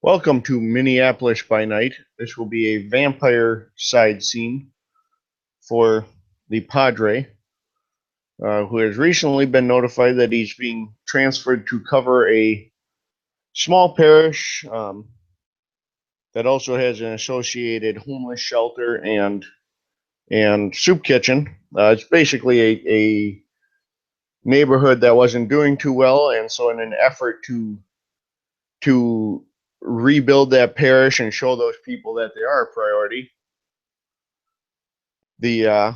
Welcome to Minneapolis by Night. This will be a vampire side scene for the Padre, who has recently been notified that he's being transferred to cover a small parish that also has an associated homeless shelter and soup kitchen. It's basically a neighborhood that wasn't doing too well, and so in an effort to rebuild that parish and show those people that they are a priority, the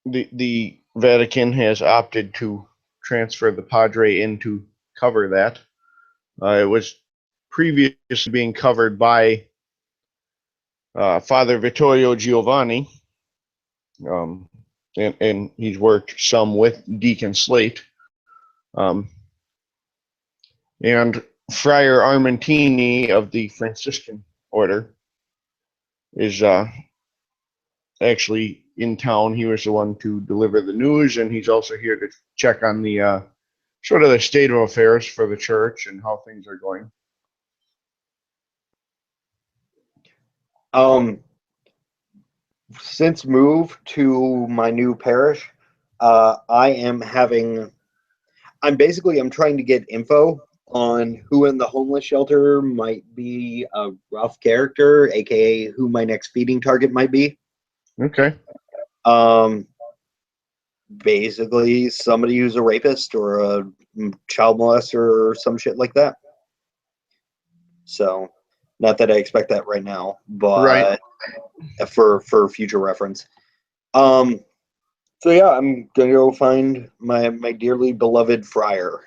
the Vatican has opted to transfer the Padre in to cover that. It was previously being covered by Father Vittorio Giovanni, um, and he's worked some with Deacon Slate. And Friar Armentini of the Franciscan Order is actually in town. He was the one to deliver the news, and he's also here to check on the sort of the state of affairs for the church and how things are going. Since move to my new parish, I'm trying to get info on who in the homeless shelter might be a rough character, aka who my next feeding target might be. Okay. Basically somebody who's a rapist or a child molester or some shit like that. So, not that I expect that right now, but Right. for future reference. So yeah, I'm gonna go find my dearly beloved friar.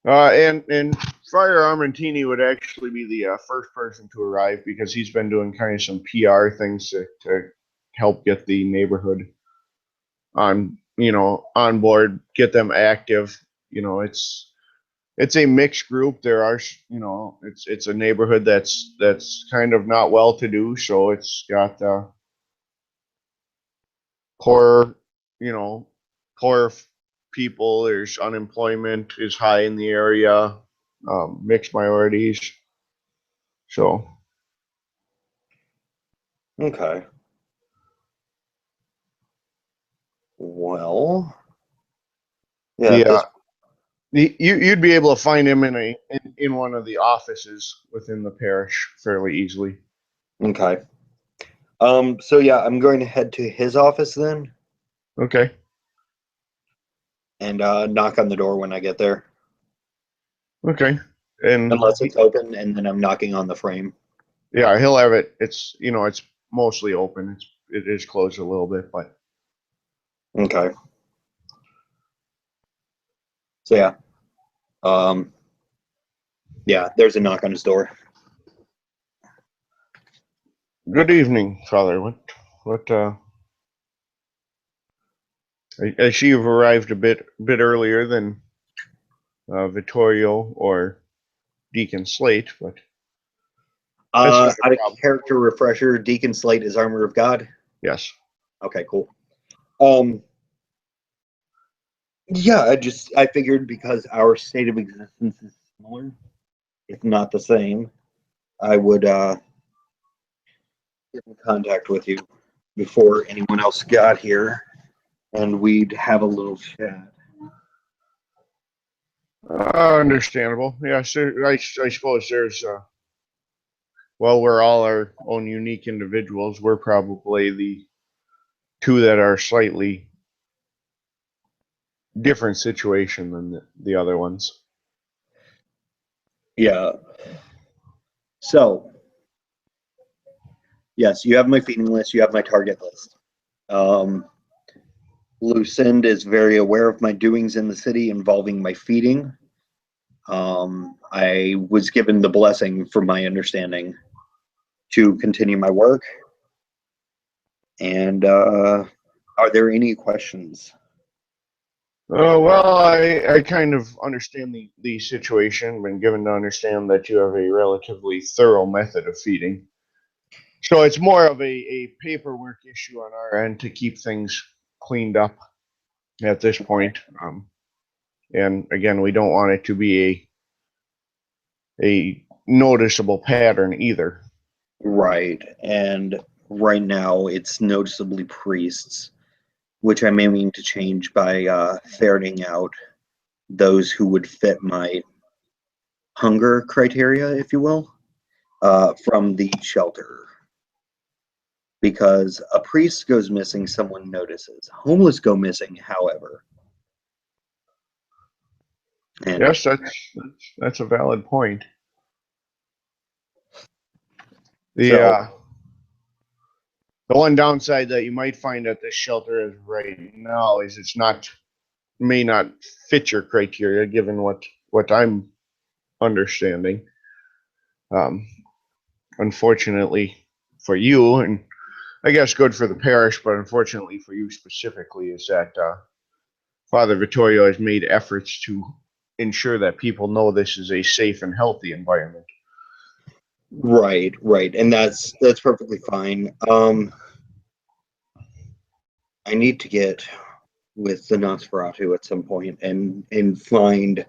And Friar Armentini would actually be the first person to arrive because he's been doing kind of some PR things to help get the neighborhood on board, get them active. It's a mixed group. There are, it's a neighborhood that's kind of not well to do, so it's got poor, you know, poor people. There's unemployment is high in the area, mixed minorities. So Okay. Well, yeah. the you'd be able to find him in one of the offices within the parish fairly easily. Okay. So yeah, I'm going to head to his office then Okay. and knock on the door when I get there. Okay. And Unless it's open, and then I'm knocking on the frame. yeah, he'll have it. It's mostly open. It is closed a little bit, but Okay. So yeah. Yeah, there's a knock on his door. good evening, Father. What I see you've arrived a bit earlier than Vittorio or Deacon Slate, but that's not a Out of problem. character refresher, Deacon Slate is Armor of God. Yes. Okay, cool. Yeah, I figured because our state of existence is similar, if not the same, I would get in contact with you before anyone else got here, and we'd have a little chat. Understandable. Yeah, so I suppose there's well, we're all our own unique individuals. We're probably the two that are slightly different situation than the other ones. Yeah. So, yes, you have my feeding list. You have my target list. Lucinda is very aware of my doings in the city involving my feeding. I was given the blessing, from my understanding, to continue my work. And are there any questions? Well, I kind of understand the situation. Been given to understand that you have a relatively thorough method of feeding. So it's more of a paperwork issue on our end to keep things cleaned up at this point. And again, we don't want it to be a noticeable pattern either. Right. And right now it's noticeably priests, which I'm aiming to change by ferreting out those who would fit my hunger criteria, if you will, from the shelter. Because a priest goes missing, someone notices. Homeless go missing, however. And Yes, that's a valid point. The so, uh, the one downside that you might find at this shelter is right now is it's not may not fit your criteria given what I'm understanding. Um, Unfortunately for you, and I guess good for the parish, but unfortunately for you specifically, is that Father Vittorio has made efforts to ensure that people know this is a safe and healthy environment. right. And that's perfectly fine. I need to get with the Nosferatu at some point and find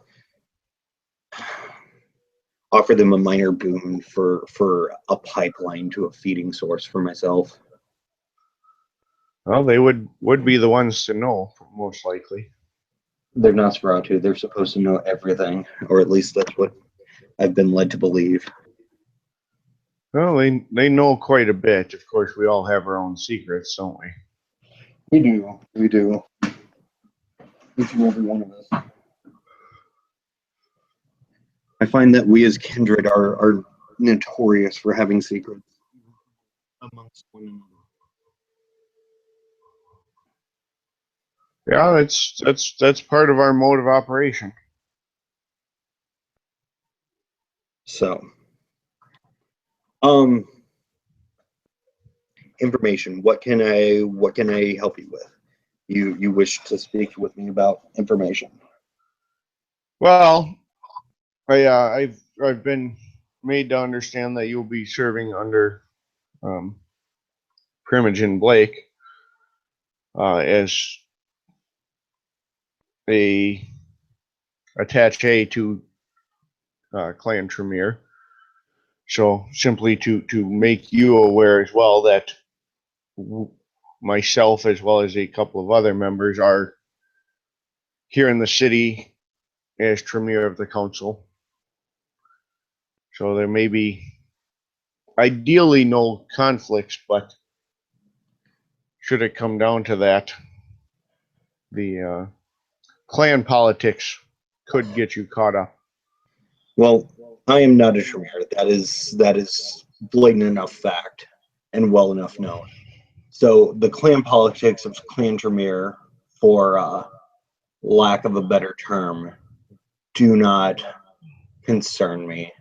offer them a minor boon for a pipeline to a feeding source for myself. Well, they would be the ones to know, most likely. They're Nosferatu. They're supposed to know everything, or at least that's what I've been led to believe. Well, they know quite a bit. Of course, we all have our own secrets, don't we? We do. We do. Each and every one of us. I find that we as kindred are notorious for having secrets amongst one another. Yeah, that's part of our mode of operation. So, um, information. What can I help you with? You wish to speak with me about information? Well, I've been made to understand that you'll be serving under um, Primogen Blake as a attaché to Clan Tremere. So simply to make you aware as well that myself as well as a couple of other members are here in the city as Tremere of the council. So there may be ideally no conflicts, but should it come down to that, the clan politics could get you caught up. Well, I am not a Tremere. That is blatant enough fact and well enough known. So the clan politics of Clan Tremere, for lack of a better term, do not concern me.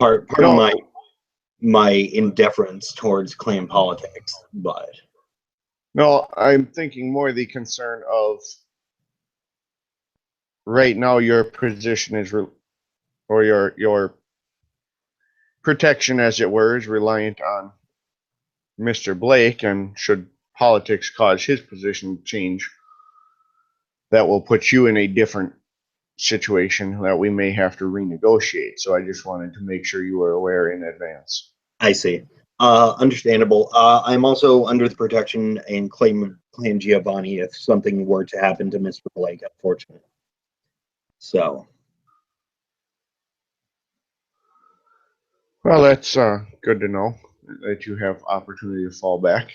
Part of No, my indifference towards clan politics, but no, I'm thinking more the concern of right now your position is, or your protection, as it were, is reliant on Mr. Blake, and should politics cause his position to change, that will put you in a different situation that we may have to renegotiate. So I just wanted to make sure you were aware in advance. I see. Understandable. I'm also under the protection and claim of Clan Giovanni if something were to happen to Mr. Blake, unfortunately. So, Well, that's good to know that you have opportunity to fall back.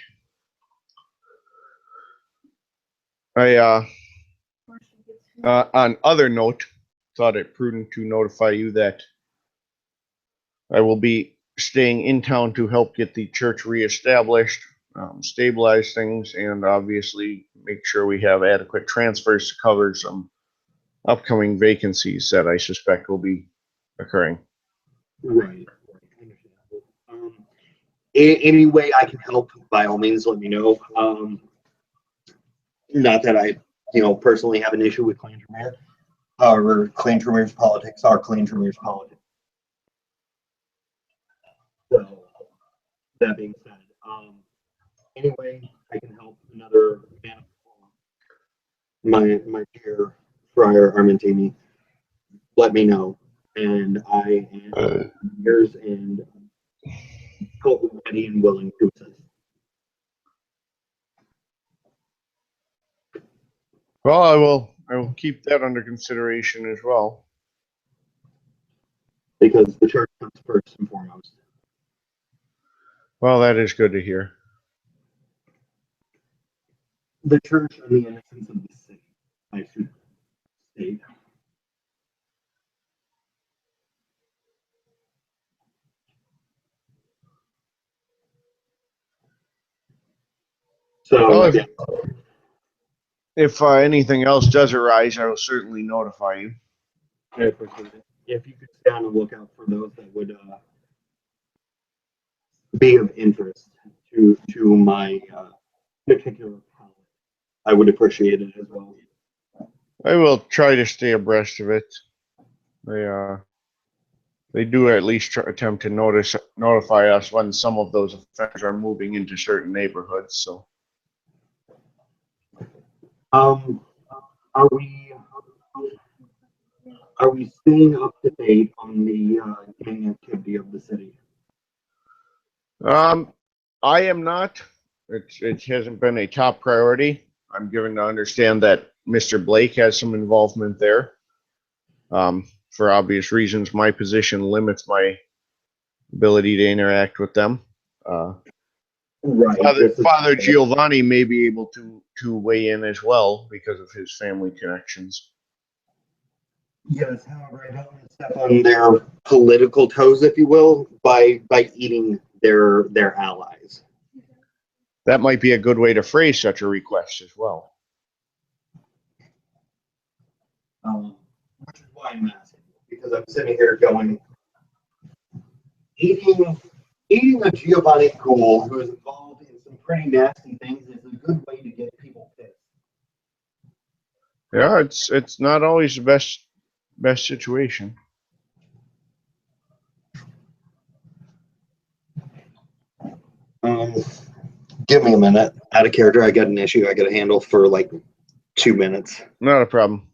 I on other note, thought it prudent to notify you that I will be staying in town to help get the church reestablished, stabilize things, and obviously make sure we have adequate transfers to cover some upcoming vacancies that I suspect will be occurring. right. Understandable. Any way I can help, by all means, let me know. Not that I, personally have an issue with Clan Tremere. However, Clan Tremere's politics are Clan Tremere's politics. So, that being said, any way I can help another man of my dear Friar Armentini, let me know. and I am ears and totally ready and willing to assist. Well, I will keep that under consideration as well. Because the church comes first and foremost. Well, that is good to hear. The church and the innocence of the city, I should state. So, Well, yeah, if anything else does arise, I will certainly notify you. I appreciate it. If you could stay on the lookout for those that would be of interest to my particular palette, I would appreciate it as well. I will try to stay abreast of it. They do at least attempt to notify us when some of those offenders are moving into certain neighborhoods. So, Um, are we staying up to date on the gang activity of the city? I am not. It hasn't been a top priority. I'm given to understand that Mr. Blake has some involvement there. For obvious reasons, my position limits my ability to interact with them. Right. Father Giovanni may be able to weigh in as well because of his family connections. Yes, however, I don't want to step on their political toes, if you will, by eating their allies. That might be a good way to phrase such a request as well. Which is why I'm asking, because I'm sitting here going, eating a Giovanni Ghoul who is involved in some pretty nasty things is a good way to get people pissed. Yeah, it's not always the best situation. Um, Give me a minute. Out of character, I got an issue I got to handle for like 2 minutes. Not a problem.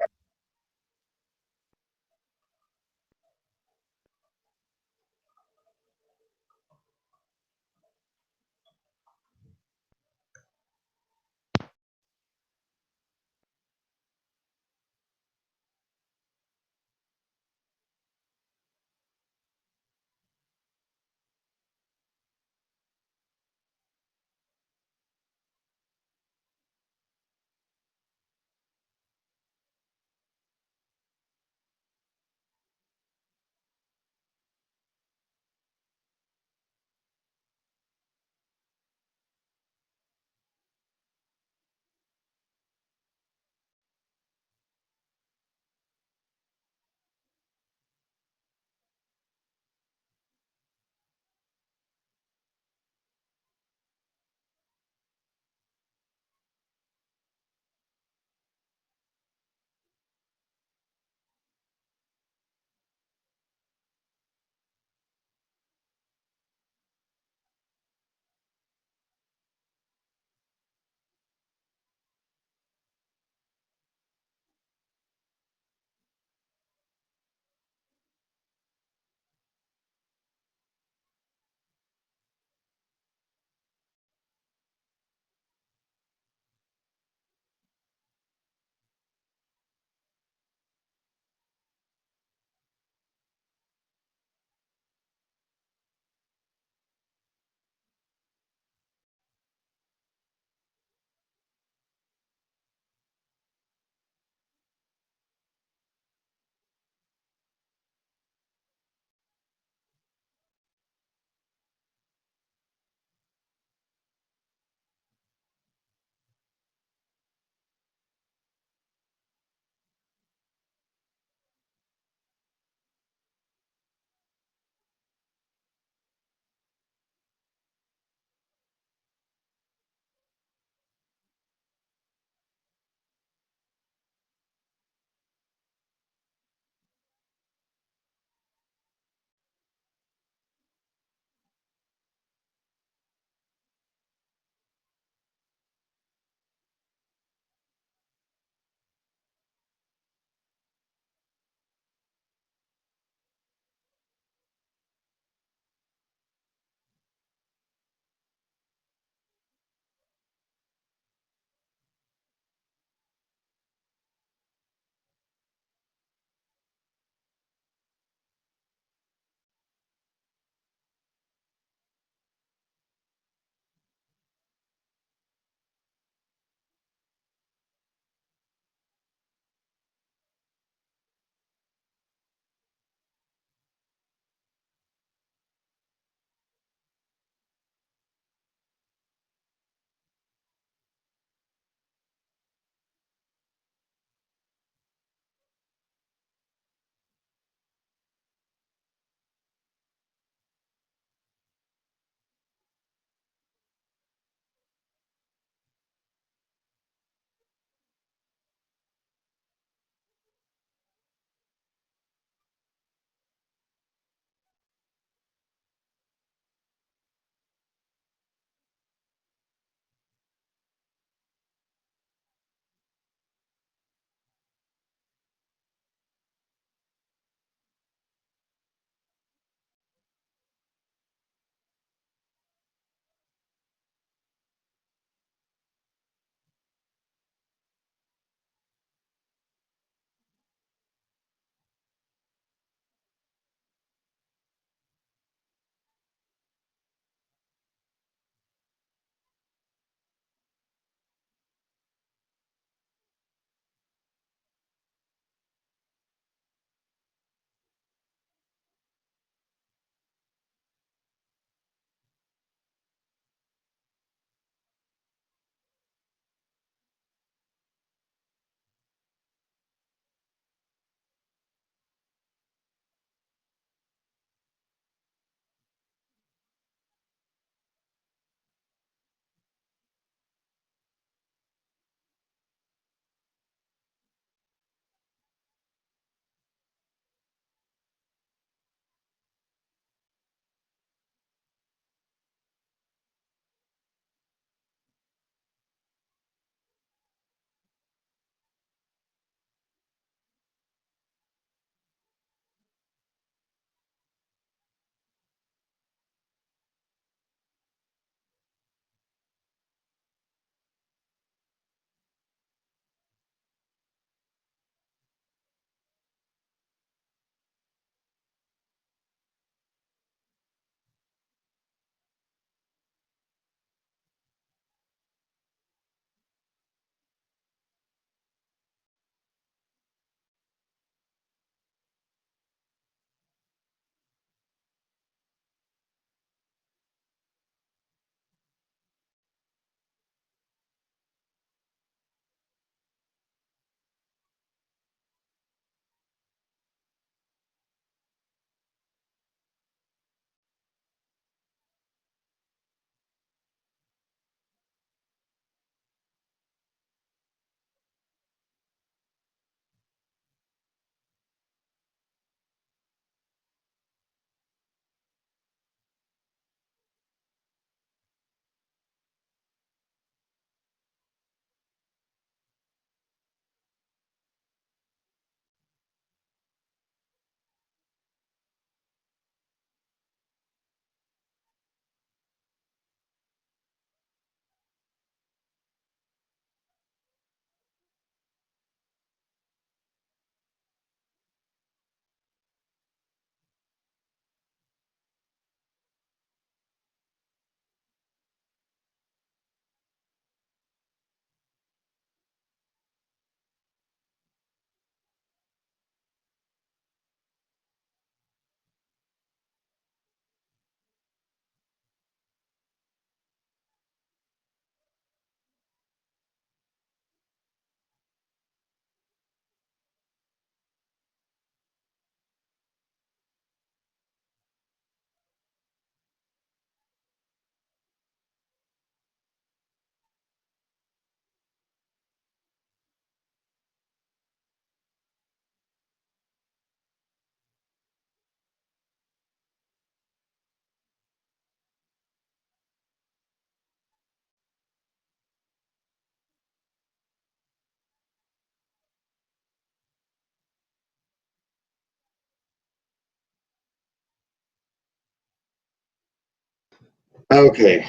Okay.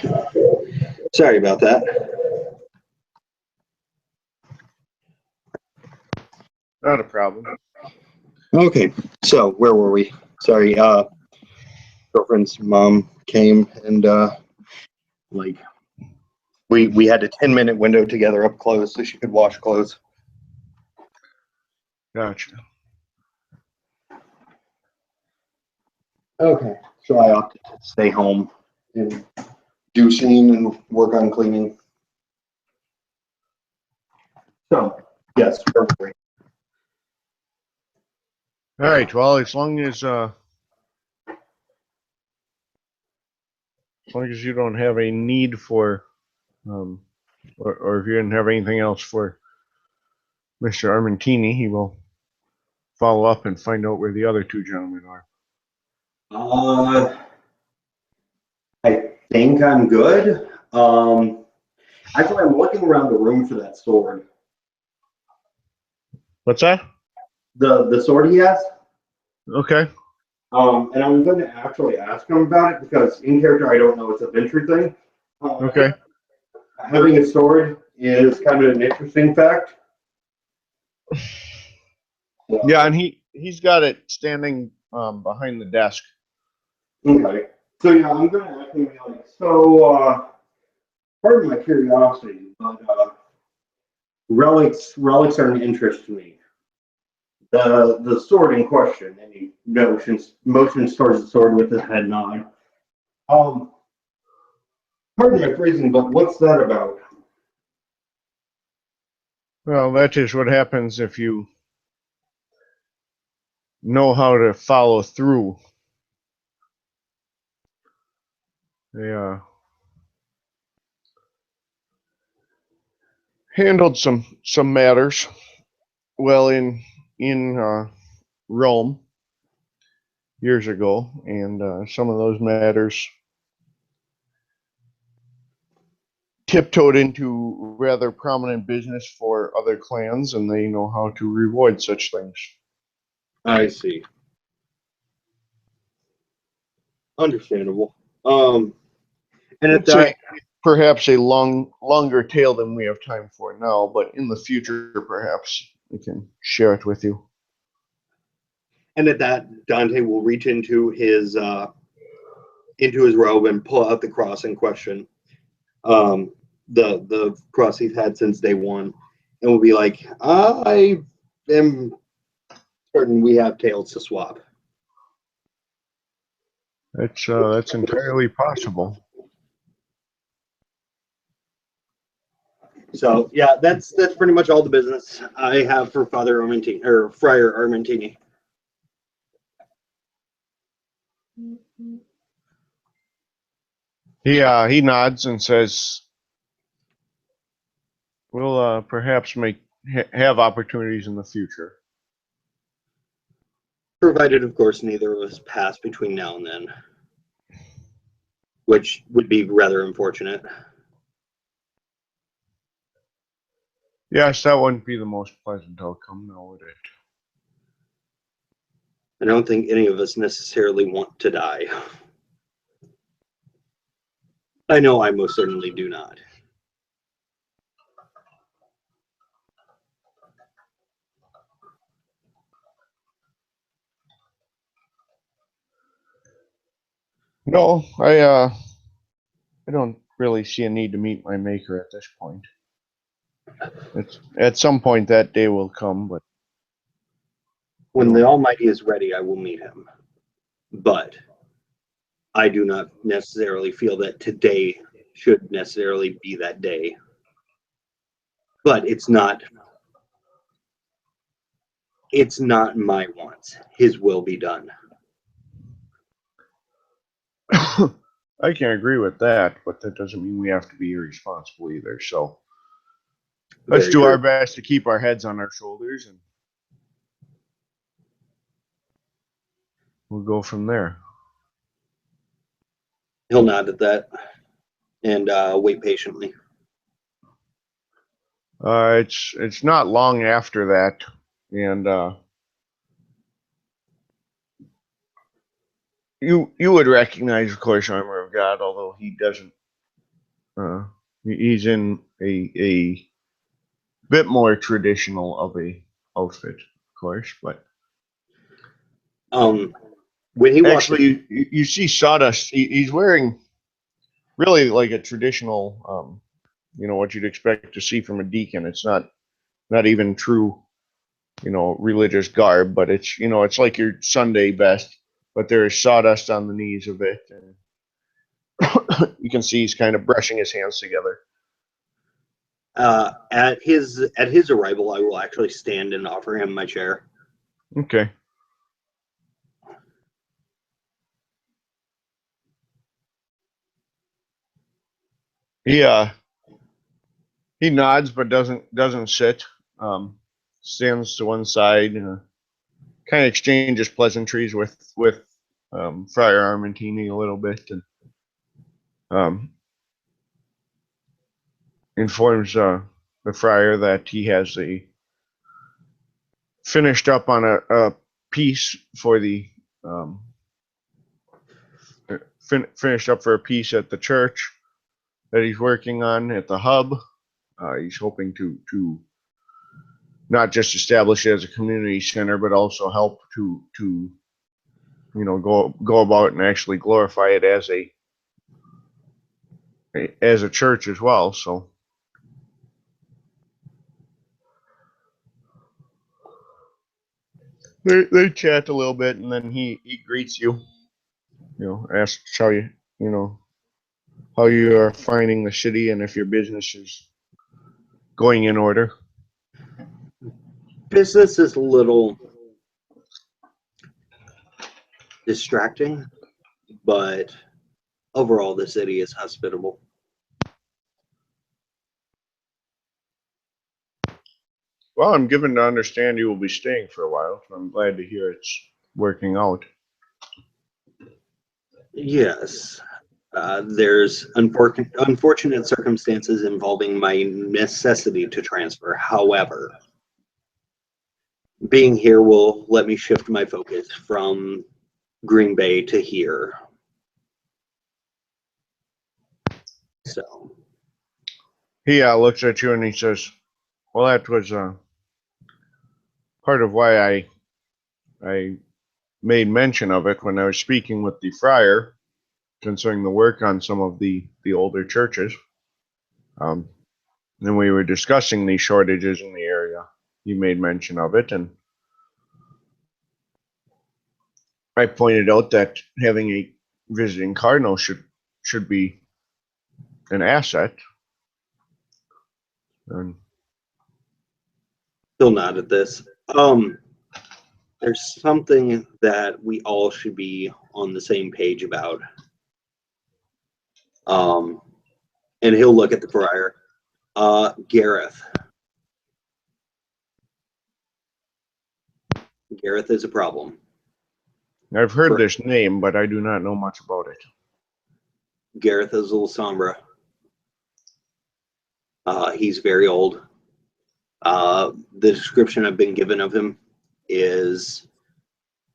Sorry about that. Not a problem. Okay. So where were we? Sorry. Girlfriend's mom came and like we had a 10-minute window together up close so she could wash clothes. Gotcha. Okay. So I opted to stay home and do scene and work on cleaning. So yes, where were we? All right. Well, as long as you don't have a need for, or if you didn't have anything else for Mr. Armentini, he will follow up and find out where the other two gentlemen are. I think I'm good. Actually, I'm looking around the room for that sword. What's that? The sword he has. Okay. And I'm going to actually ask him about it because in character I don't know it's a Venture thing. Okay. Having a sword is kind of an interesting fact. Yeah, and he's got it standing behind the desk. Okay. So yeah, I'm going to ask him like, so pardon my curiosity, but relics are an interest to me. The sword in question, and he motions towards the sword with his head nod. Pardon my phrasing, but what's that about? Well, that is what happens if you know how to follow through. They handled some matters well in Rome years ago, and some of those matters tiptoed into rather prominent business for other clans, and they know how to avoid such things. I see. Understandable. And at It's that, perhaps a longer tale than we have time for now, but in the future, perhaps we can share it with you. Dante will reach into his robe and pull out the cross in question. The cross he's had since day one, and will be like, I am certain we have tails to swap. That's entirely possible. So yeah, that's pretty much all the business I have for Father Armentini or Friar Armentini. He nods and says, "We'll perhaps have opportunities in the future." Provided, of course, neither of us pass between now and then, which would be rather unfortunate. Yes, that wouldn't be the most pleasant outcome, now would it? I don't think any of us necessarily want to die. I know I most certainly do not. No, I don't really see a need to meet my maker at this point. It's at some point that day will come, but When the Almighty is ready, I will meet him. But I do not necessarily feel that today should necessarily be that day. But it's not my wants. His will be done. I can agree with that, but that doesn't mean we have to be irresponsible either. So let's Very do true. our best to keep our heads on our shoulders, and we'll go from there. He'll nod at that and wait patiently. It's not long after that, and you would recognize, of course, armor of of God, although he doesn't. He's in a bit more traditional of a outfit, of course, but when he walked in, actually, you see Sawdust. He's wearing really like a traditional, what you'd expect to see from a deacon. It's not even true, religious garb, but it's like your Sunday best, but there is sawdust on the knees of it, and you can see he's kind of brushing his hands together. at his arrival, I will actually stand and offer him my chair. Okay. He nods but doesn't sit. Stands to one side and kind of exchanges pleasantries with Friar Armentini a little bit, and informs the friar that he has finished up on a piece for the finished up for a piece at the church that he's working on at the hub. He's hoping to not just establish it as a community center, but also help to go about and actually glorify it as a church as well. So they chat a little bit, and then he greets you. Asks how how you are finding the city and if your business is going in order. Business is a little distracting, but overall, the city is hospitable. Well, I'm given to understand you will be staying for a while, so I'm glad to hear it's working out. Yes. There's unfortunate circumstances involving my necessity to transfer. However, being here will let me shift my focus from Green Bay to here. So He looks at you and he says, "Well, that was part of why I made mention of it when I was speaking with the friar concerning the work on some of the older churches. And we were discussing the shortages in the area. You made mention of it, and I pointed out that having a visiting cardinal should be an asset." And still not at this. There's something that we all should be on the same page about. And he'll look at the friar. Gareth. Gareth is a problem. I've heard this name, but I do not know much about it. Gareth is a little sombra. He's very old. The description I've been given of him is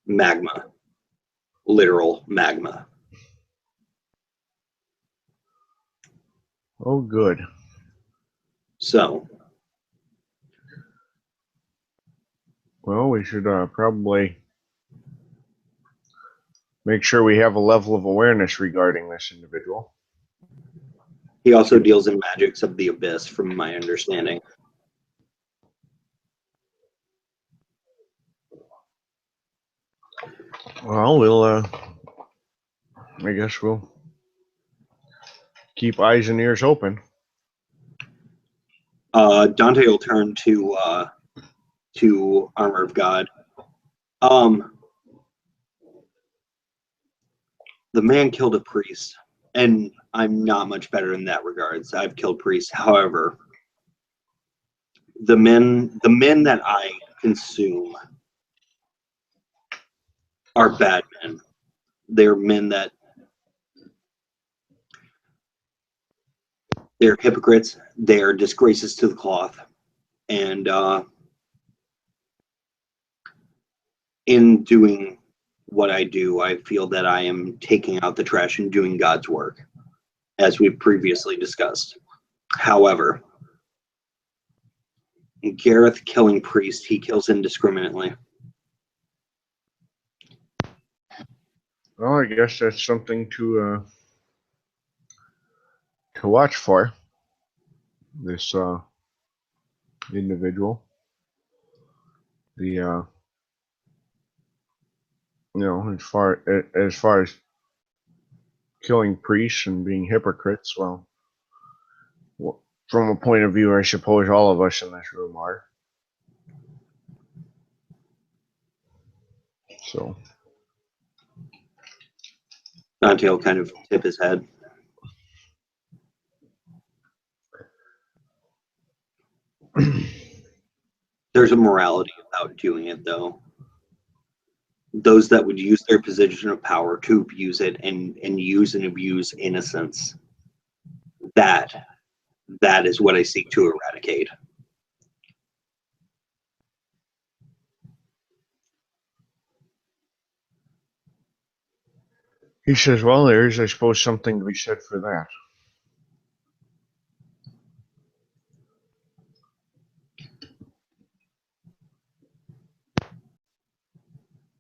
magma. Literal magma. Oh, good. So, well, we should probably make sure we have a level of awareness regarding this individual. he also deals in magics of the abyss, from my understanding. Well, I guess we'll keep eyes and ears open. Dante will turn to Armor of God. The man killed a priest, and I'm not much better in that regards. I've killed priests. However, the men that I consume are bad men. They're men that they're hypocrites. They are disgraces to the cloth, and in doing what I do, I feel that I am taking out the trash and doing God's work, as we've previously discussed. However, Gareth killing Priest, he kills indiscriminately. Well, I guess that's something to watch for. This individual, the as far as killing priests and being hypocrites, well, from a point of view, I suppose all of us in this room are. So Dante will kind of tip his head. There's a morality about doing it, though. Those that would use their position of power to abuse it and use and abuse innocence, that is what I seek to eradicate. he says, well, there is, I suppose, something to be said for that.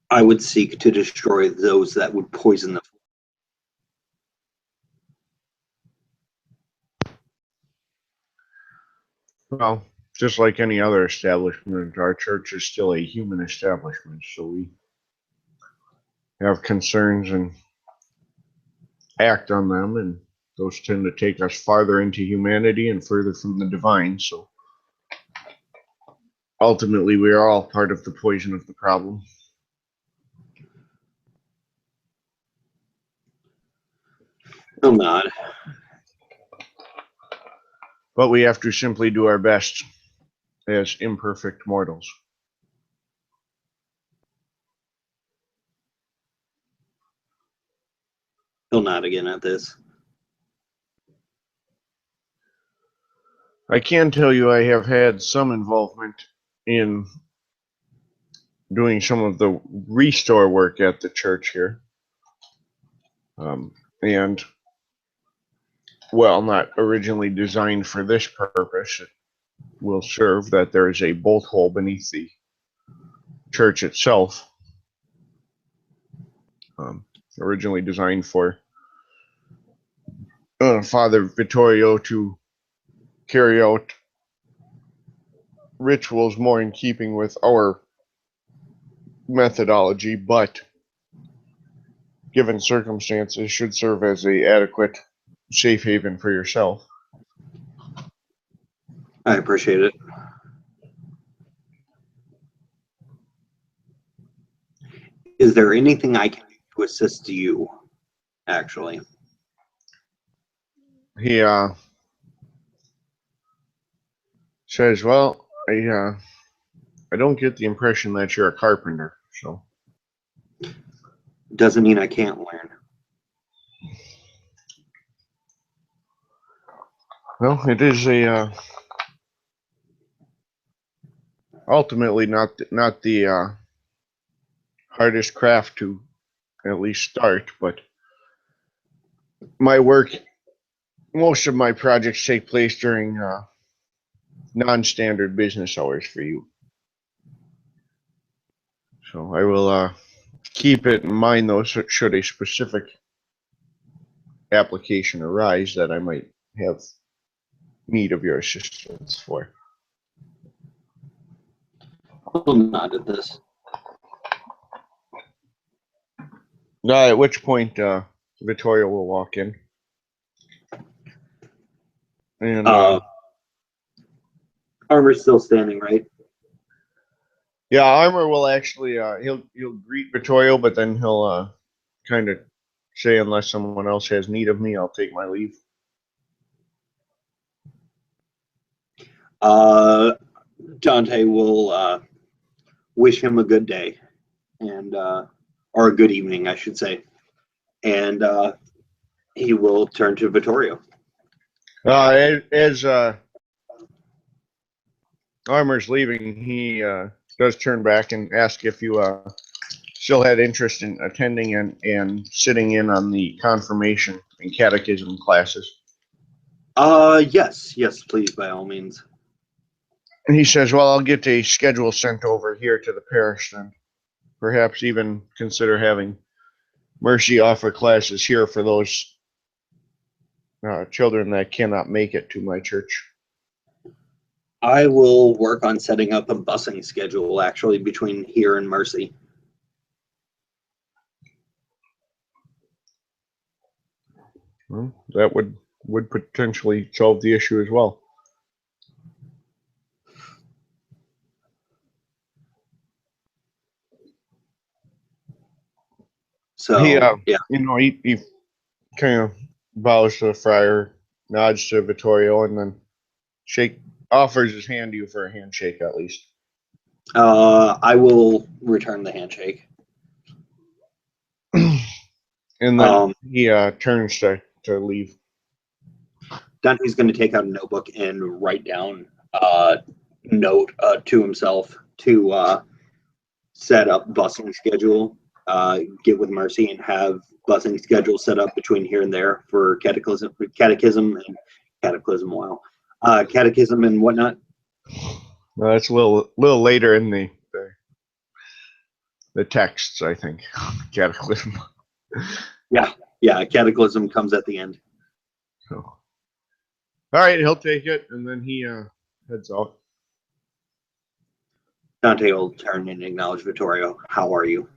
I would seek to destroy those that would poison the. Well, just like any other establishment, our church is still a human establishment, so we have concerns and act on them, and those tend to take us farther into humanity and further from the divine. So ultimately, we are all part of the poison of the problem. I'm not. But we have to simply do our best as imperfect mortals. He'll nod again at this. I can tell you I have had some involvement in doing some of the restore work at the church here. And, well, not originally designed for this purpose. It will serve that there is a bolt hole beneath the church itself. Originally designed for Father Vittorio to carry out rituals more in keeping with our methodology, but given circumstances should serve as a adequate safe haven for yourself. I appreciate it. Is there anything I can do to assist you, actually? He says, well, I don't get the impression that you're a carpenter, so. Doesn't mean I can't learn. Well, it is a ultimately not the hardest craft to at least start, but my work, most of my projects take place during non-standard business hours for you. So I will keep it in mind, though, should a specific application arise that I might have need of your assistance for. I'll nod at this. At which point Vittoria will walk in. And Armor's still standing, right? yeah, Armor will actually he'll greet Vittorio, but then he'll kind of say, unless someone else has need of me, I'll take my leave. Dante will wish him a good day, and or a good evening, I should say, and he will turn to Vittorio. As Armor's leaving, he does turn back and ask if you still had interest in attending and sitting in on the confirmation and catechism classes. Yes, please, by all means. And he says, well, I'll get a schedule sent over here to the parish then. Perhaps even consider having Mercy offer classes here for those children that cannot make it to my church. I will work on setting up a busing schedule, actually, between here and Mercy. Well, that would potentially solve the issue as well. So, yeah, yeah. He kind of bows to the friar, nods to Vittorio, and then offers his hand to you for a handshake at least. I will return the handshake. And then he turns to leave. Dante's going to take out a notebook and write down a note to himself to set up busing schedule, get with Mercy and have busing schedule set up between here and there for catechism and whatnot. Well, that's a little later in the texts, I think. Catechism. Yeah, catechism comes at the end. So, all right, he'll take it, and then he heads out. Dante will turn and acknowledge Vittorio. How are you?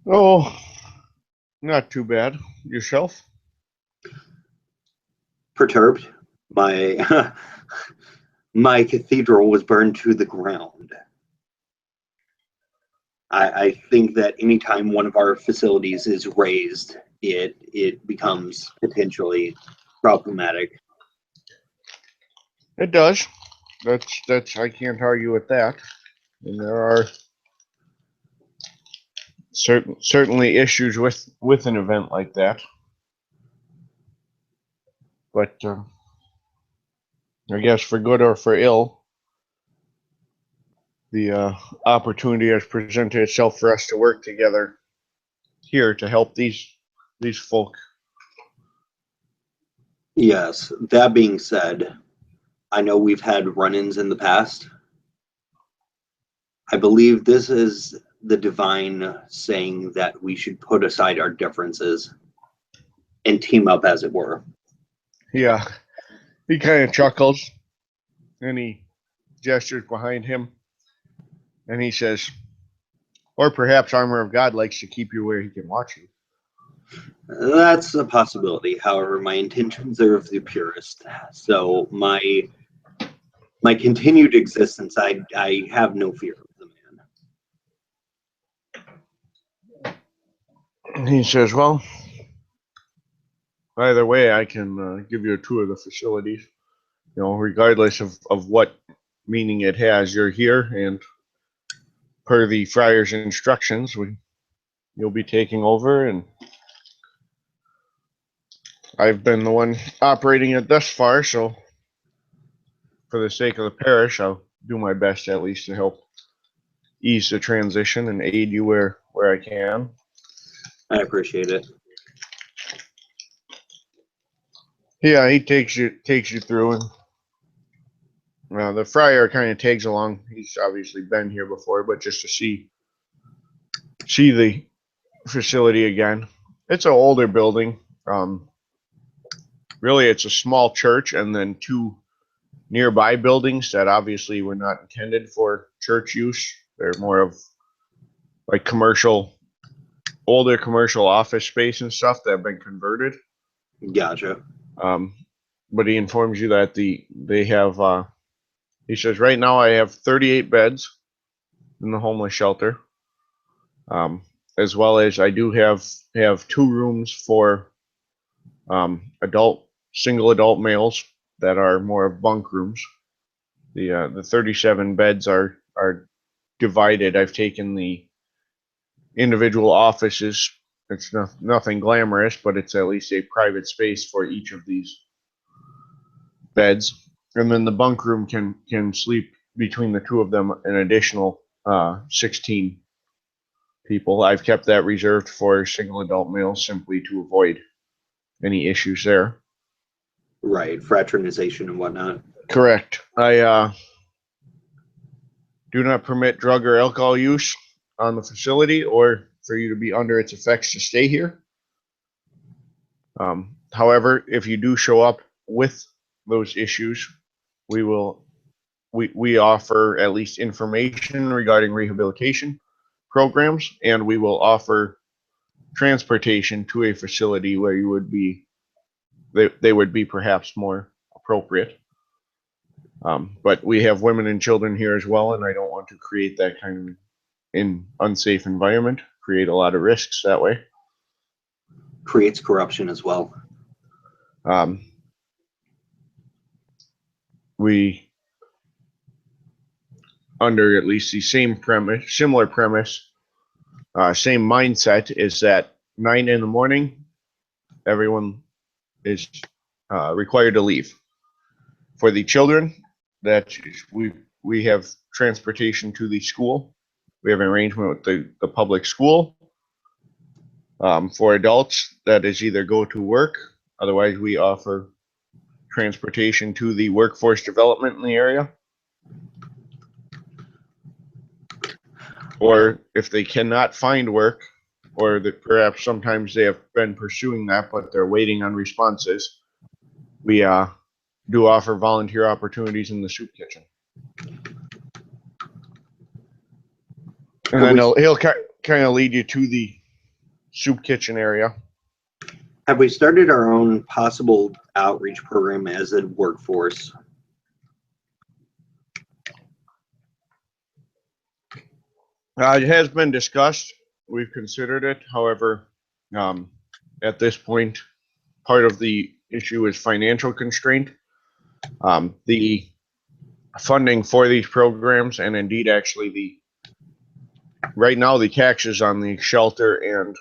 Oh, not too bad. Yourself? Perturbed. My my cathedral was burned to the ground. I think that anytime one of our facilities is razed, it becomes potentially problematic. It does. That's I can't argue with that. And there are certainly issues with an event like that. But I guess for good or for ill, the opportunity has presented itself for us to work together here to help these folk. Yes, that being said, I know we've had run-ins in the past. I believe this is the divine saying that we should put aside our differences and team up, as it were. Yeah, he kind of chuckles and he gestures behind him and he says, or perhaps Armor of God likes to keep you where he can watch you. That's a possibility. However, my intentions are of the purest. So my continued existence, I have no fear of the man. He says, well, either way, I can give you a tour of the facilities. Regardless of what meaning it has, you're here, and per the friar's instructions, you'll be taking over, and I've been the one operating it thus far, so for the sake of the parish, I'll do my best at least to help ease the transition and aid you where I can. I appreciate it. Yeah, he takes you through, and the friar kind of tags along. He's obviously been here before, but just to see the facility again. It's an older building. Really, it's a small church and then two nearby buildings that obviously were not intended for church use. They're more of like older commercial office space and stuff that have been converted. Gotcha. But he informs you that they have. He says right now I have 38 beds in the homeless shelter, as well as I do have 2 rooms for single adult males that are more of bunk rooms. The 37 beds are divided. I've taken the individual offices. It's nothing glamorous, but it's at least a private space for each of these beds. And then the bunk room can sleep between the two of them an additional 16 people. I've kept that reserved for single adult males simply to avoid any issues there. Right, fraternization and whatnot. Correct. I do not permit drug or alcohol use on the facility or for you to be under its effects to stay here. However, if you do show up with those issues, we offer at least information regarding rehabilitation programs, and we will offer transportation to a facility where you would be, they would be perhaps more appropriate. But we have women and children here as well, and I don't want to create that kind of unsafe environment, create a lot of risks that way. Creates corruption as well. We, under at least the same premise, similar premise, same mindset, is that 9 in the morning, everyone is required to leave. For the children, that we have transportation to the school. We have an arrangement with the public school. For adults, that is either go to work, otherwise we offer transportation to the workforce development in the area. Or if they cannot find work, or that perhaps sometimes they have been pursuing that, but they're waiting on responses, we do offer volunteer opportunities in the soup kitchen. And then he'll kind of lead you to the soup kitchen area. Have we started our own possible outreach program as a workforce? It has been discussed. We've considered it. However, at this point, part of the issue is financial constraint. The funding for these programs, and indeed actually right now the taxes on the shelter and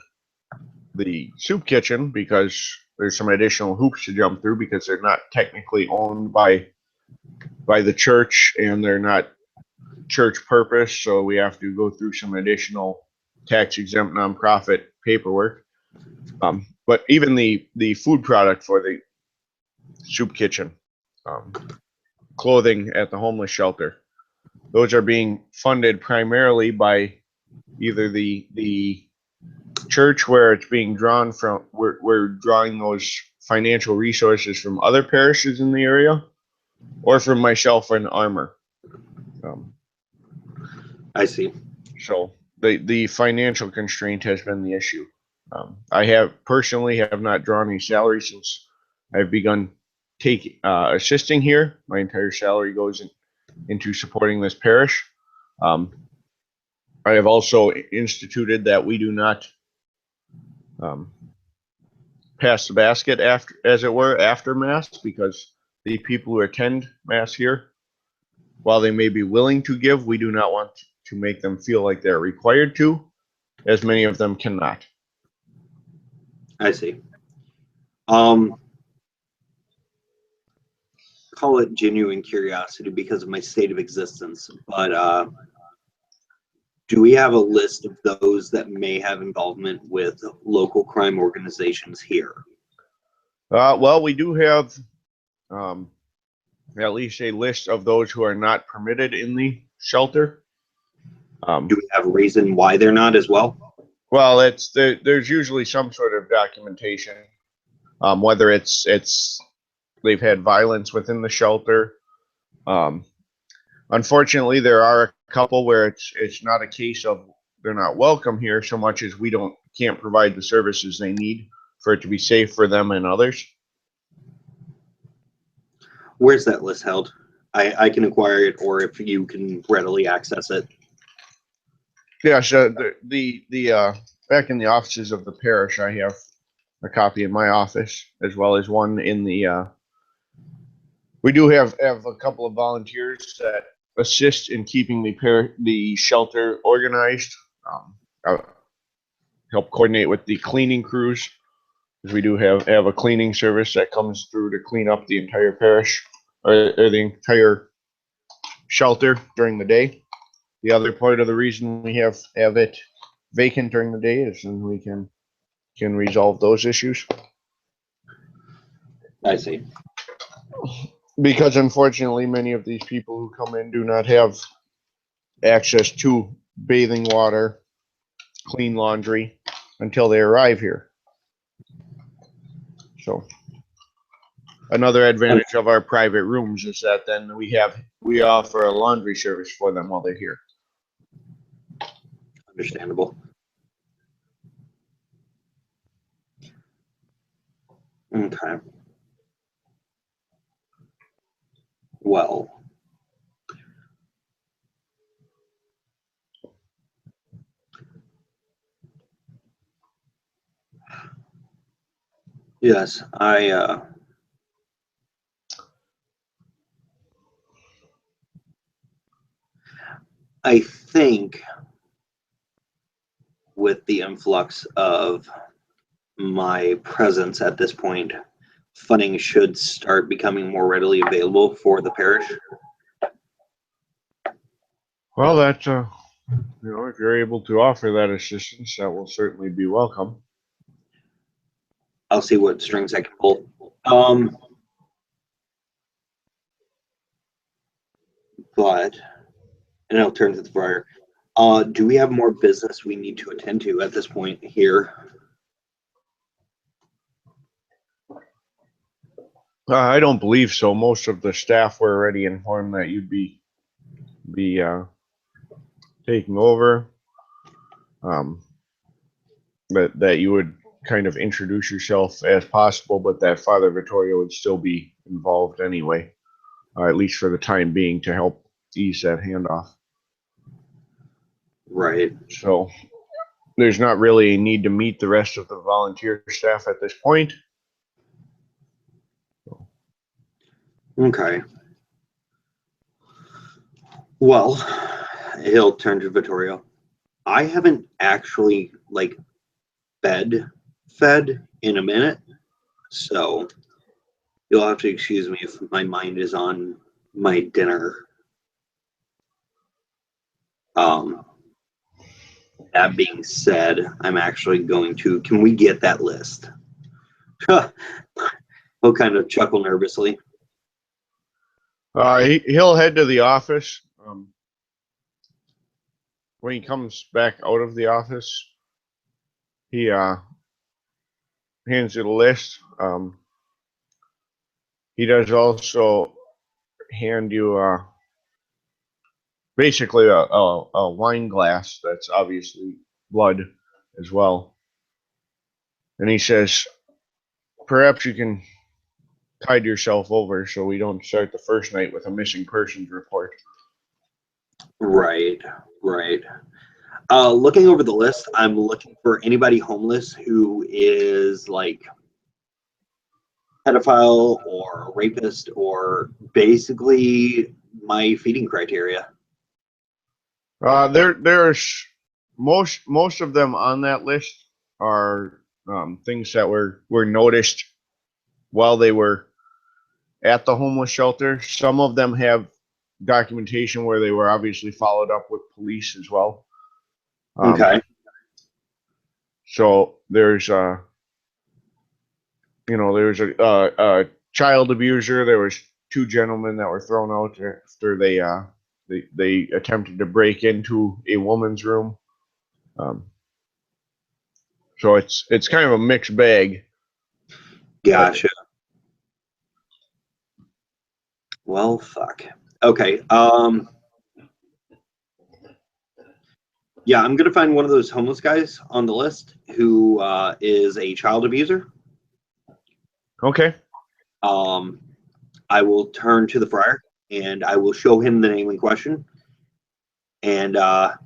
the soup kitchen, because there's some additional hoops to jump through because they're not technically owned by the church and they're not church purpose, so we have to go through some additional tax exempt nonprofit paperwork. But even the food product for the soup kitchen, clothing at the homeless shelter, those are being funded primarily by either the church, where it's being drawn from, we're drawing those financial resources from other parishes in the area, or from myself and Armor. I see. So the financial constraint has been the issue. I have not drawn any salary since I've begun assisting here. My entire salary goes into supporting this parish. I have also instituted that we do not pass the basket after, as it were, after Mass, because the people who attend Mass here, while they may be willing to give, we do not want to make them feel like they're required to, as many of them cannot. I see. Call it genuine curiosity because of my state of existence, but do we have a list of those that may have involvement with local crime organizations here? Well, we do have at least a list of those who are not permitted in the shelter. Do we have a reason why they're not as well? Well, there's usually some sort of documentation, whether it's they've had violence within the shelter. Unfortunately, there are a couple where it's not a case of they're not welcome here so much as we can't provide the services they need for it to be safe for them and others. Where's that list held? I can acquire it, or if you can readily access it. Yeah, so the back in the offices of the parish, I have a copy in my office, as well as one in the we do have a couple of volunteers that assist in keeping the shelter organized, help coordinate with the cleaning crews, because we do have a cleaning service that comes through to clean up the entire parish or the entire shelter during the day. the other part of the reason we have it vacant during the day is then we can resolve those issues. I see. Because unfortunately, many of these people who come in do not have access to bathing water, clean laundry until they arrive here. So another advantage of our private rooms is that then we offer a laundry service for them while they're here. Understandable. Okay. Well, yes, I think with the influx of my presence at this point, funding should start becoming more readily available for the parish. Well, that's if you're able to offer that assistance, that will certainly be welcome. I'll see what strings I can pull. But, and I'll turn to the friar. Do we have more business we need to attend to at this point here? I don't believe so. Most of the staff were already informed that you'd be taking over. That you would kind of introduce yourself as possible, but that Father Vittorio would still be involved anyway, at least for the time being, to help ease that handoff. Right. So there's not really a need to meet the rest of the volunteer staff at this point. Okay. Well, he'll turn to Vittorio. I haven't actually fed in a minute, so you'll have to excuse me if my mind is on my dinner. That being said, I'm actually going to. Can we get that list? He'll kind of chuckle nervously. He'll head to the office. When he comes back out of the office, he hands you the list. He does also hand you basically a wine glass that's obviously blood as well. And he says, perhaps you can tide yourself over so we don't start the first night with a missing persons report. Right. Looking over the list, I'm looking for anybody homeless who is pedophile or rapist or basically my feeding criteria. There's most of them on that list are things that were noticed while they were at the homeless shelter. Some of them have documentation where they were obviously followed up with police as well. Okay. So there's a child abuser. There was 2 gentlemen that were thrown out after they attempted to break into a woman's room. So it's kind of a mixed bag. Gotcha. Well, fuck. Okay. Yeah, I'm gonna find one of those homeless guys on the list who is a child abuser. Okay. I will turn to the friar and I will show him the name in question, and I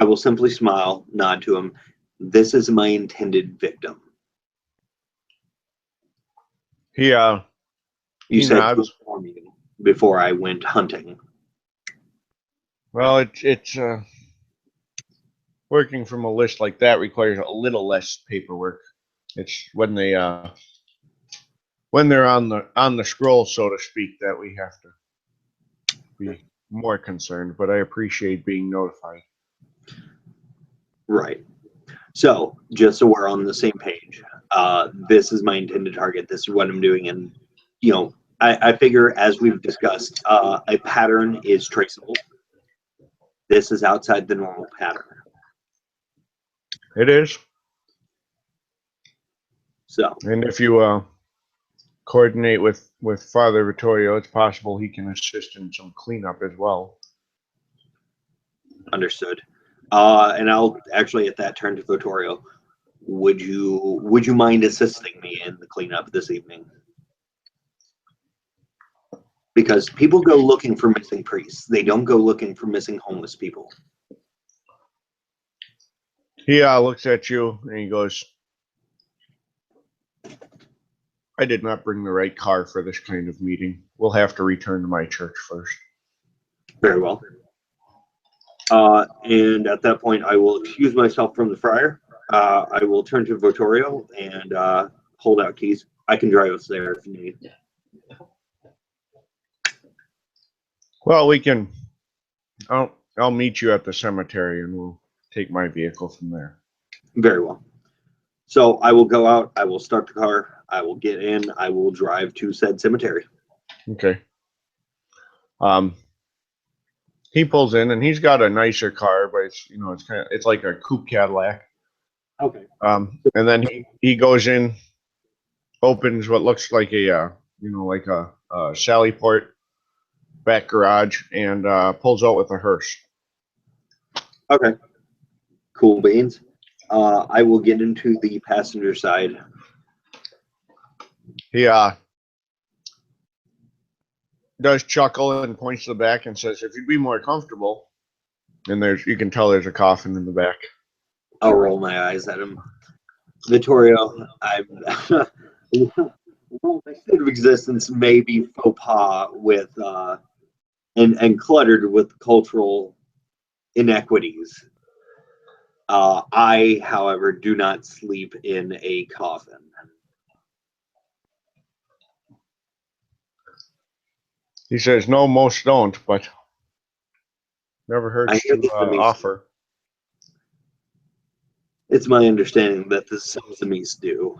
will simply smile, nod to him. This is my intended victim. He You said to nods. inform me before I went hunting. Well, it's working from a list like that requires a little less paperwork. It's when they're on the scroll, so to speak, that we have to be more concerned, but I appreciate being notified. Right. So, just so we're on the same page, this is my intended target. This is what I'm doing. And, I figure, as we've discussed, a pattern is traceable. This is outside the normal pattern. It is. So, And if you coordinate with Father Vittorio, it's possible he can assist in some cleanup as well. understood. And I'll actually, at that, turn to Vittorio. Would you mind assisting me in the cleanup this evening? Because people go looking for missing priests. They don't go looking for missing homeless people. He looks at you and he goes, I did not bring the right car for this kind of meeting. We'll have to return to my church first. Very well. And at that point, I will excuse myself from the friar. I will turn to Vittorio and hold out keys. I can drive us there if you need. Well, I'll meet you at the cemetery and we'll take my vehicle from there. Very well. So I will go out. I will start the car. I will get in. I will drive to said cemetery. Okay. He pulls in and he's got a nicer car, but it's like a coupe Cadillac. Okay. And then he goes in, opens what looks like a Sallyport back garage and pulls out with a hearse. Okay. Cool beans. I will get into the passenger side. He does chuckle and points to the back and says, if you'd be more comfortable. And you can tell there's a coffin in the back. I'll roll my eyes at him. Vittorio, my state of existence may be faux pas with and cluttered with cultural inequities. I, however, do not sleep in a coffin. He says, no, most don't, but never hurts to offer. It's my understanding that some of the Mies do.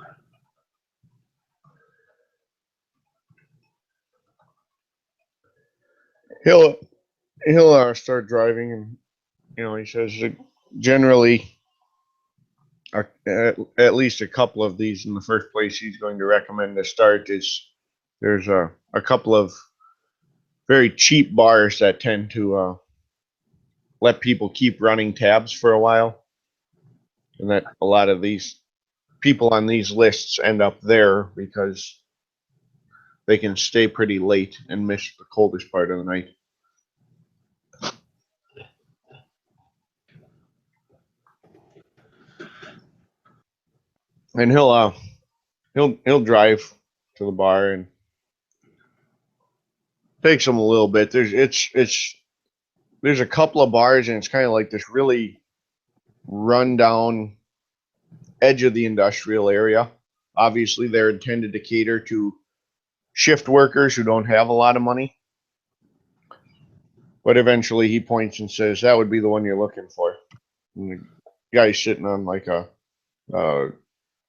He'll start driving, and he says generally at least a couple of these in the first place he's going to recommend to start is there's a couple of very cheap bars that tend to let people keep running tabs for a while, and that a lot of these people on these lists end up there because they can stay pretty late and miss the coldest part of the night. And he'll drive to the bar and takes him a little bit. There's a couple of bars and it's kind of like this really run down edge of the industrial area. Obviously, they're intended to cater to shift workers who don't have a lot of money. But eventually he points and says, that would be the one you're looking for. And the guy's sitting on like a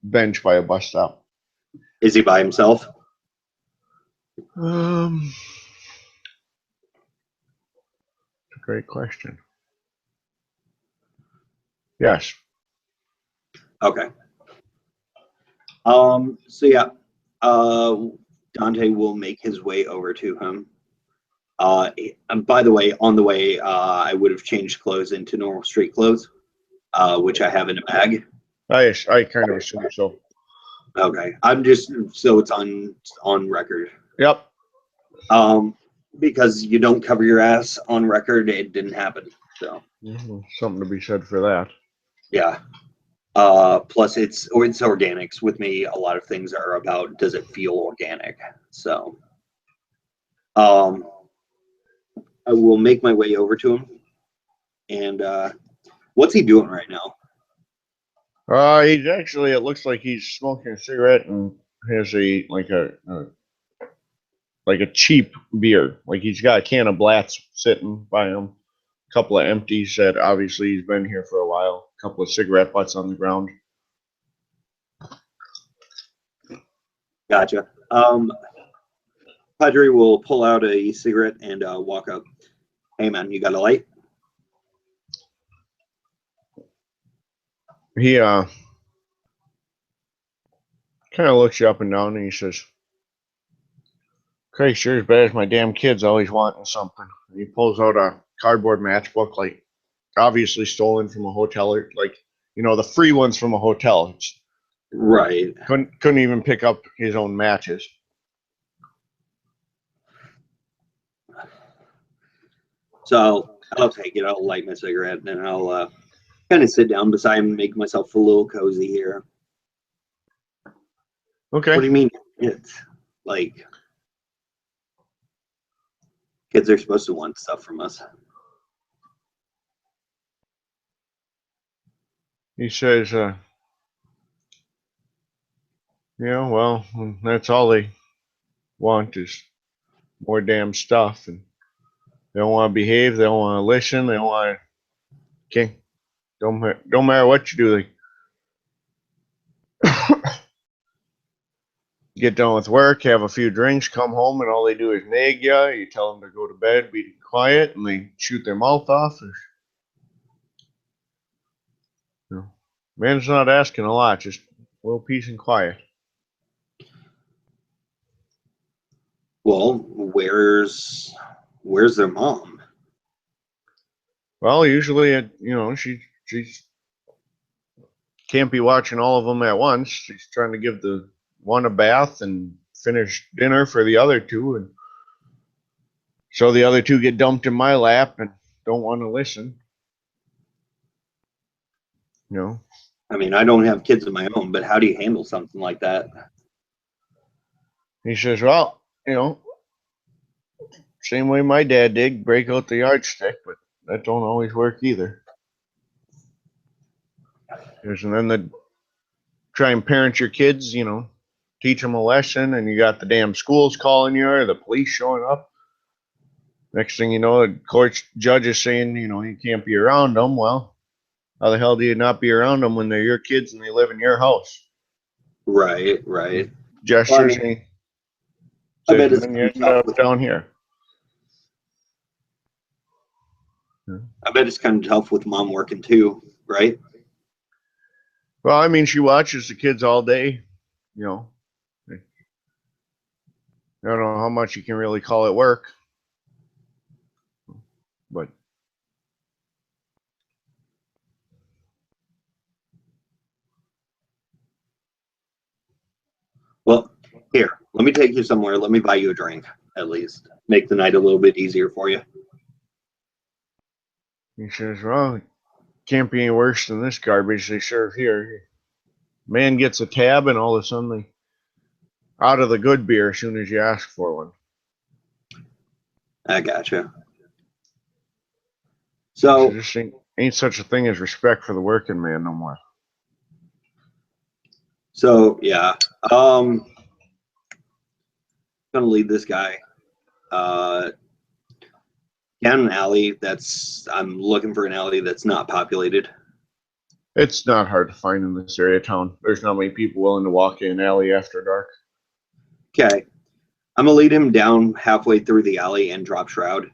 bench by a bus stop. Is he by himself? It's a great question. Yes. Okay. So yeah, Dante will make his way over to him. And by the way, on the way, I would have changed clothes into normal street clothes, which I have in a bag. I kind of assume so. Okay, I'm just so it's on record. Yep. Because you don't cover your ass on record, it didn't happen. So something to be said for that. Yeah. Plus it's organics. With me, a lot of things are about does it feel organic? So I will make my way over to him. And what's he doing right now? He's actually, it looks like he's smoking a cigarette and has a like a cheap beer. Like he's got a can of Blatz sitting by him, a couple of empties that obviously he's been here for a while, a couple of cigarette butts on the ground. Gotcha. Padre will pull out a cigarette and walk up. Hey man, you got a light? He kind of looks you up and down and he says, "Christ, you're as bad as my damn kids always wanting something." And he pulls out a cardboard matchbook, like obviously stolen from a hotel, or like, you know, the free ones from a hotel. Right. Couldn't even pick up his own matches. So I'll take it. I'll light my cigarette and I'll kind of sit down beside him and make myself a little cozy here. Okay. What do you mean kids? Like, kids are supposed to want stuff from us. He says, yeah, well, that's all they want is more damn stuff. And they don't want to behave. They don't want to listen. They don't want to. Okay. Don't matter what you do. They get done with work, have a few drinks, come home, and all they do is nag you. You tell them to go to bed, be quiet, and they shoot their mouth off. You know, man's not asking a lot, just a little peace and quiet. Well, where's their mom? Well, usually, she can't be watching all of them at once. She's trying to give the one a bath and finish dinner for the other two, and so the other two get dumped in my lap and don't want to listen. You know. I mean, I don't have kids of my own, but how do you handle something like that? He says, well, same way my dad did, break out the yardstick, but that don't always work either. And then they try and parent your kids, teach them a lesson, and you got the damn schools calling you or the police showing up. Next thing you know, the court judge is saying, you can't be around them. Well, how the hell do you not be around them when they're your kids and they live in your house? Right. Gestures, Well, I bet it's and you end up down here. I bet it's kind of tough with mom working too, right? Well, I mean, she watches the kids all day, I don't know how much you can really call it work, but Well, here, let me take you somewhere. Let me buy you a drink, at least. Make the night a little bit easier for you. he says, well, it can't be any worse than this garbage they serve here. Man gets a tab and all of a sudden they out of the good beer as soon as you ask for one. I gotcha. So just ain't such a thing as respect for the working man no more. So yeah, gonna lead this guy down an alley I'm looking for an alley that's not populated. It's not hard to find in this area of town. There's not many people willing to walk in an alley after dark. Okay, I'm gonna lead him down halfway through the alley and drop shroud.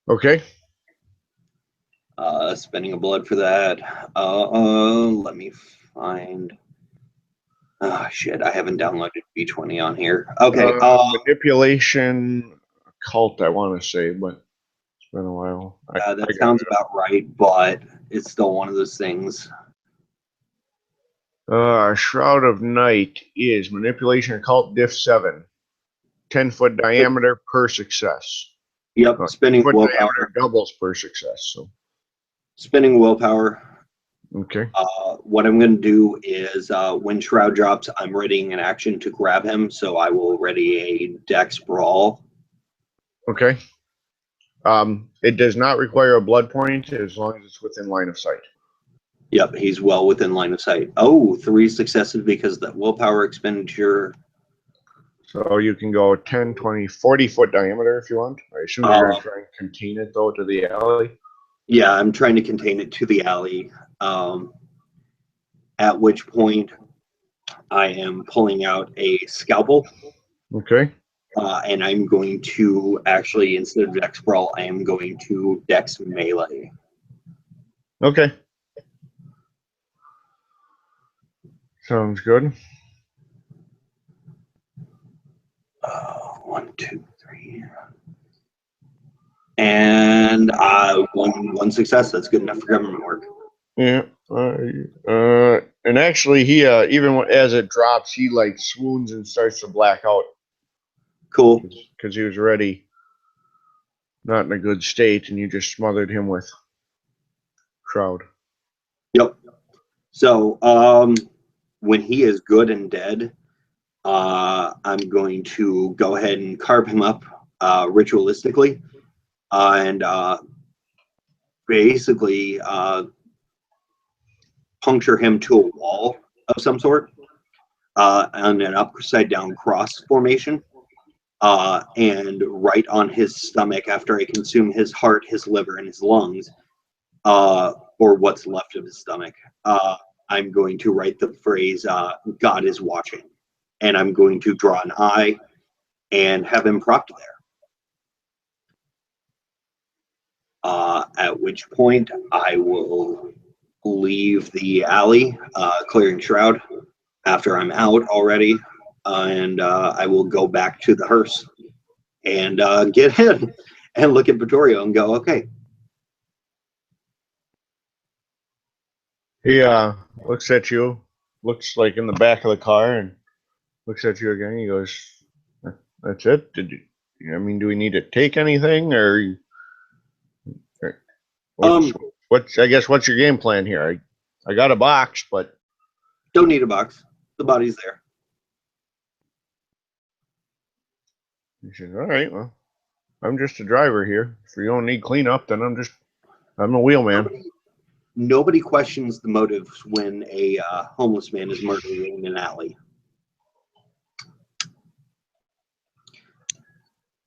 Okay. Spending a blood for that. Let me find. Oh shit! I haven't downloaded B20 on here. Okay. Manipulation, occult, I want to say, but it's been a while. That sounds about right, but it's still one of those things. Shroud of Night is manipulation occult diff 7. 10-foot diameter per success. Yep, spinning willpower. Diameter doubles per success. So spinning willpower. Okay. What I'm going to do is when Shroud drops, I'm readying an action to grab him, so I will ready a Dex Brawl. Okay. It does not require a blood point as long as it's within line of sight. Yep, he's well within line of sight. Oh, 3 successes because that willpower expenditure. So you can go 10, 20, 40-foot diameter if you want. I assume you're going Uh, to try and contain it, though, to the alley. Yeah, I'm trying to contain it to the alley. At which point I am pulling out a scalpel, Okay. and I'm going to actually, instead of Dex Brawl, I am going to Dex Melee. Okay. Sounds good. 1, 2, 3. And one success. That's good enough for government work. Yeah. And actually, he even as it drops, he like swoons and starts to black out Cool. because he was already not in a good state, and you just smothered him with crowd. Yep. So when he is good and dead, I'm going to go ahead and carve him up ritualistically, and basically puncture him to a wall of some sort on an upside down cross formation. And right on his stomach, after I consume his heart, his liver, and his lungs, or what's left of his stomach, I'm going to write the phrase, God is watching. And I'm going to draw an eye and have him propped there. At which point I will leave the alley, clearing Shroud after I'm out already, and I will go back to the hearse and get in and look at Vittorio and go, okay. He looks at you, looks like in the back of the car, and looks at you again. He goes, "That's it? Did you? I mean, do we need to take anything, or what's? I guess what's your game plan here? I got a box, but Don't need a box. The body's there. he says, all right, well, I'm just a driver here. If you don't need cleanup, then I'm a wheelman. Nobody questions the motives when a homeless man is murdered in an alley.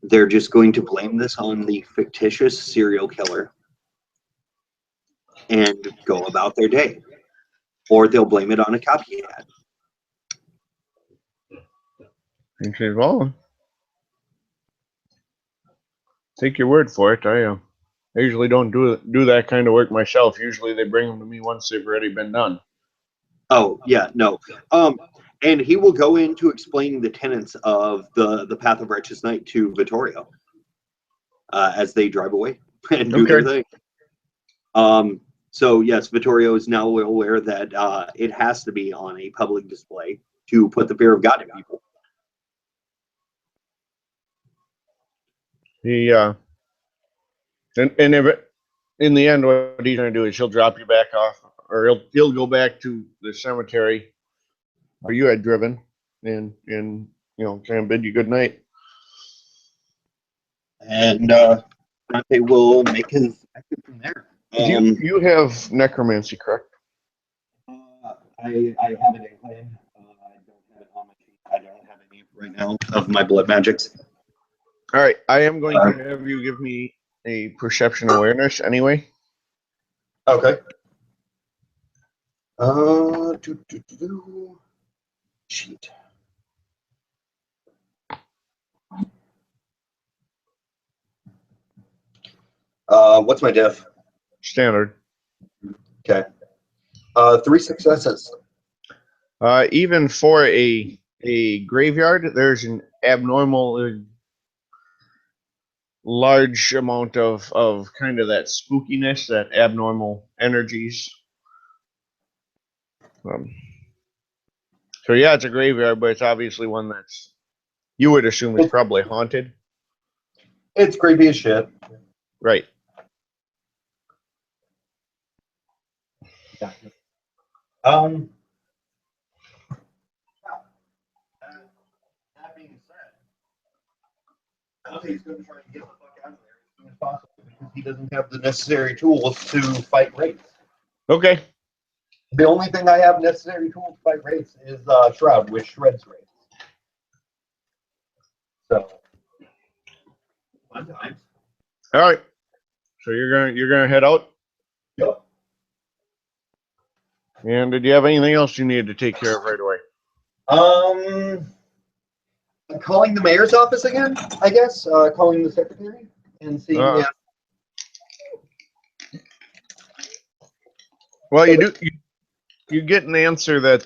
They're just going to blame this on the fictitious serial killer and go about their day. Or they'll blame it on a copycat. He says, well, take your word for it. I usually don't do that kind of work myself. Usually they bring them to me once they've already been done. Oh, yeah, no. And he will go into explaining the tenets of the Path of Righteous Knight to Vittorio as they drive away and do their thing. So, yes, Vittorio is now aware that it has to be on a public display to put the fear of God in people. He and if it, in the end, what he's going to do is he'll drop you back off, or he'll go back to the cemetery where you had driven, and kind of bid you good night. And Dante will make his exit from there. You have necromancy, correct? I have it in claim. I don't have it on my sheet. I don't have any right now of my blood magics. All right, I am going to have you give me a perception awareness anyway. Okay. Sheet. What's my diff? Standard. Okay. 3 successes. Even for a graveyard, there's an abnormal large amount of kind of that spookiness, that abnormal energies. So yeah, it's a graveyard, but it's obviously one that's, you would assume, it's probably haunted. It's creepy as shit. Right. That being said, Dante's going to try to get the fuck out of there as soon as possible because he doesn't have the necessary tools to fight wraiths. Okay. The only thing I have necessary tools to fight wraiths is Shroud, which shreds wraiths. So, fun times. All right. So you're gonna head out. Yep. And did you have anything else you needed to take care of right away? I'm calling the mayor's office again, I guess. Calling the secretary and seeing Uh, if Well, you get an answer that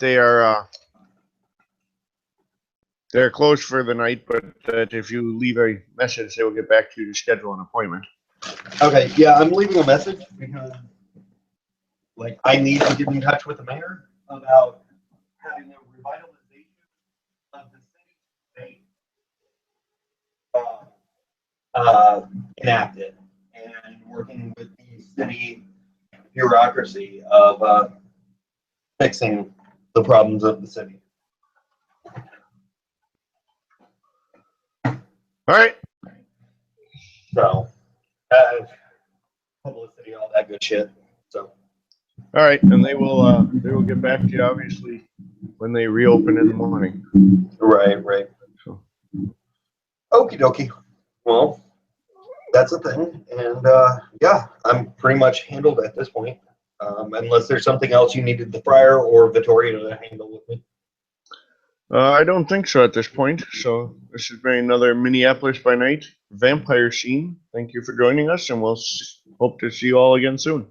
they're closed for the night, but that if you leave a message, they will get back to you to schedule an appointment. Okay, yeah, I'm leaving a message because, like, I need to get in touch with the mayor about having a revitalization of the city enacted and working with the city bureaucracy of fixing the problems of the city. All right. So, publicity, all that good shit. So, All right, and they will get back to you obviously when they reopen in the morning. right. So, Okie dokie. Well, that's a thing. And yeah, I'm pretty much handled at this point. Unless there's something else you needed the Friar or Vittoria to handle with me. I don't think so at this point. So this has been another Minneapolis by Night vampire scene. Thank you for joining us, and we'll hope to see you all again soon.